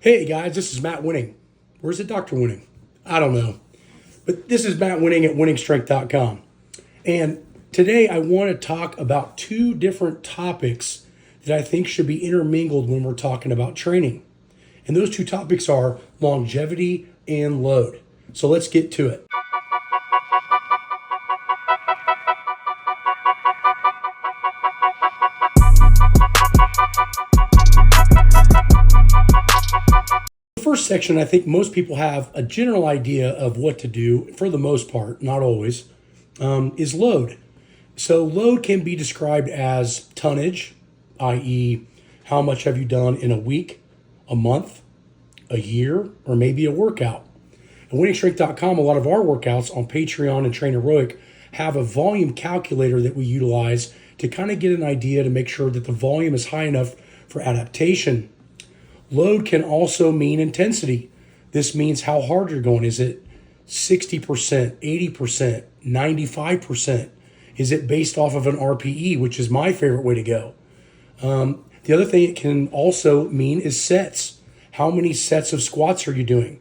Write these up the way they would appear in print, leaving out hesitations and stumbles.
Hey guys, this is Matt Wenning. Where's the Dr. Wenning? I don't know. But this is Matt Wenning at winningstrength.com. And today I want to talk about two different topics that I think should be intermingled when we're talking about training. And those two topics are longevity and load. So let's get to it. The first section, I think most people have a general idea of what to do, for the most part, not always, is load. So load can be described as tonnage, i.e., how much have you done in a week, a month, a year, or maybe a workout. At winningstrength.com, a lot of our workouts on Patreon and Train Heroic have a volume calculator that we utilize to kind of get an idea to make sure that the volume is high enough for adaptation. Load can also mean intensity. This means how hard you're going. Is it 60%, 80%, 95%? Is it based off of an RPE, which is my favorite way to go? The other thing it can also mean is sets. How many sets of squats are you doing?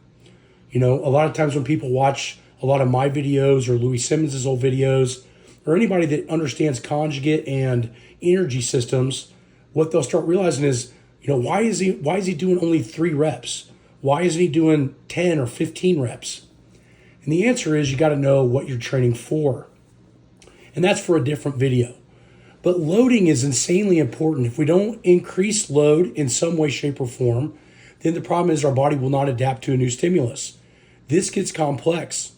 You know, a lot of times when people watch a lot of my videos or Louis Simmons' old videos, or anybody that understands conjugate and energy systems, what they'll start realizing is, you know, why is he doing only 3 reps? Why isn't he doing 10 or 15 reps? And the answer is you got to know what you're training for. And that's for a different video. But loading is insanely important. If we don't increase load in some way, shape, or form, then the problem is our body will not adapt to a new stimulus. This gets complex.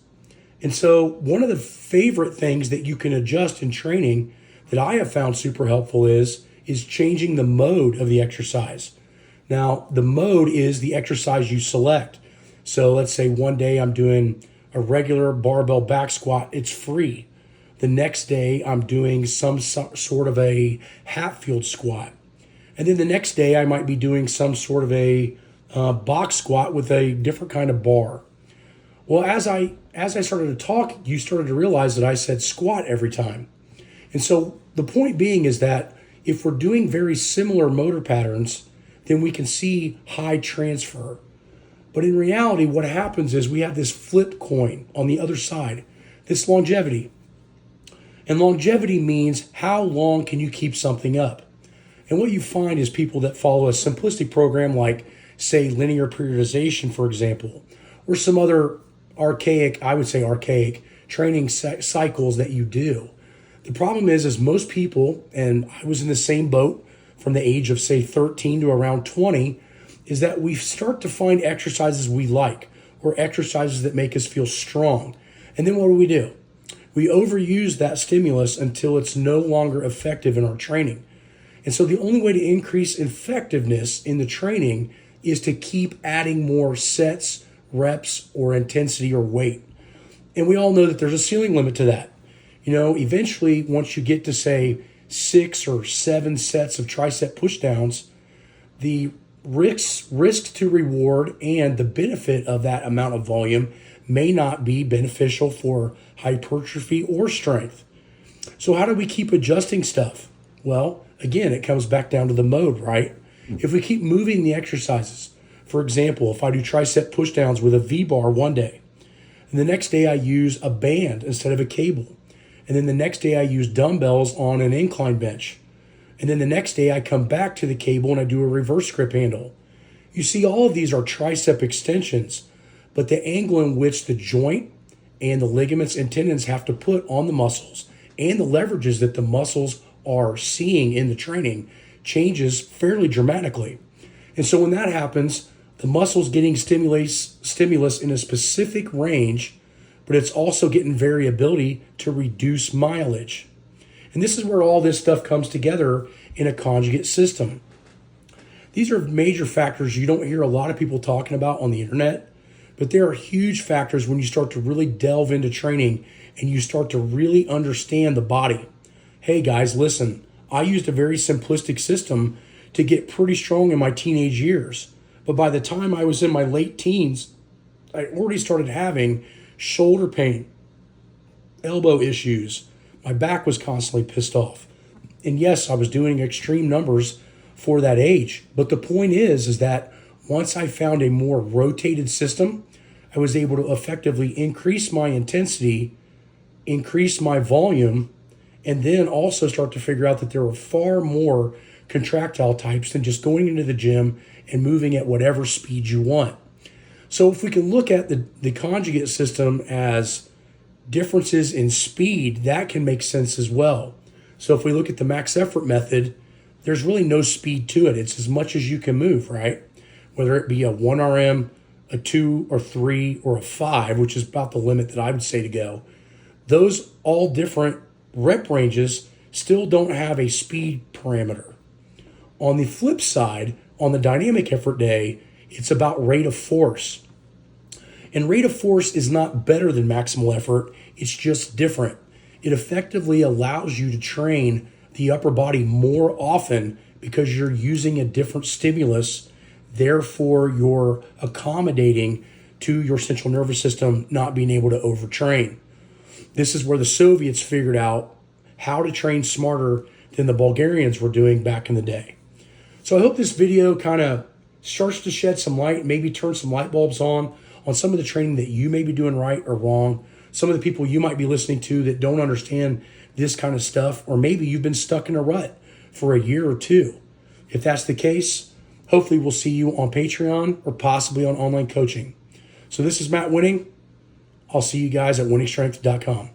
And so one of the favorite things that you can adjust in training that I have found super helpful is changing the mode of the exercise. Now, the mode is the exercise you select. So let's say one day I'm doing a regular barbell back squat, it's free. The next day I'm doing some sort of a Hatfield squat. And then the next day I might be doing some sort of a box squat with a different kind of bar. Well, as I started to talk, you started to realize that I said squat every time. And so the point being is that if we're doing very similar motor patterns, then we can see high transfer. But in reality, what happens is we have this flip coin on the other side, this longevity. And longevity means how long can you keep something up? And what you find is people that follow a simplistic program like, say, linear periodization, for example, or some other archaic training cycles that you do. The problem is most people, and I was in the same boat from the age of, say, 13 to around 20, is that we start to find exercises we like or exercises that make us feel strong. And then what do? We overuse that stimulus until it's no longer effective in our training. And so the only way to increase effectiveness in the training is to keep adding more sets, reps, or intensity or weight. And we all know that there's a ceiling limit to that. You know, eventually, once you get to, say, 6 or 7 sets of tricep pushdowns, the risk to reward and the benefit of that amount of volume may not be beneficial for hypertrophy or strength. So how do we keep adjusting stuff? Well, again, it comes back down to the mode, right? If we keep moving the exercises, for example, if I do tricep pushdowns with a V-bar one day, and the next day I use a band instead of a cable, and then the next day I use dumbbells on an incline bench. And then the next day I come back to the cable and I do a reverse grip handle. You see, all of these are tricep extensions, but the angle in which the joint and the ligaments and tendons have to put on the muscles and the leverages that the muscles are seeing in the training changes fairly dramatically. And so when that happens, the muscle's getting stimulus in a specific range, but it's also getting variability to reduce mileage. And this is where all this stuff comes together in a conjugate system. These are major factors you don't hear a lot of people talking about on the internet, but there are huge factors when you start to really delve into training and you start to really understand the body. Hey guys, listen, I used a very simplistic system to get pretty strong in my teenage years. But by the time I was in my late teens, I already started having shoulder pain, elbow issues. My back was constantly pissed off. And yes, I was doing extreme numbers for that age. But the point is that once I found a more rotated system, I was able to effectively increase my intensity, increase my volume, and then also start to figure out that there were far more contractile types than just going into the gym and moving at whatever speed you want. So if we can look at the conjugate system as differences in speed, that can make sense as well. So if we look at the max effort method, there's really no speed to it. It's as much as you can move, right? Whether it be a 1 RM, a 2 or 3 or a 5, which is about the limit that I would say to go. Those all different rep ranges still don't have a speed parameter. On the flip side, on the dynamic effort day, it's about rate of force. And rate of force is not better than maximal effort, it's just different. It effectively allows you to train the upper body more often because you're using a different stimulus. Therefore, you're accommodating to your central nervous system not being able to overtrain. This is where the Soviets figured out how to train smarter than the Bulgarians were doing back in the day. So I hope this video kind of starts to shed some light, maybe turn some light bulbs on some of the training that you may be doing right or wrong, some of the people you might be listening to that don't understand this kind of stuff, or maybe you've been stuck in a rut for a year or two. If that's the case, hopefully we'll see you on Patreon or possibly on online coaching. So this is Matt Wenning. I'll see you guys at wenningstrength.com.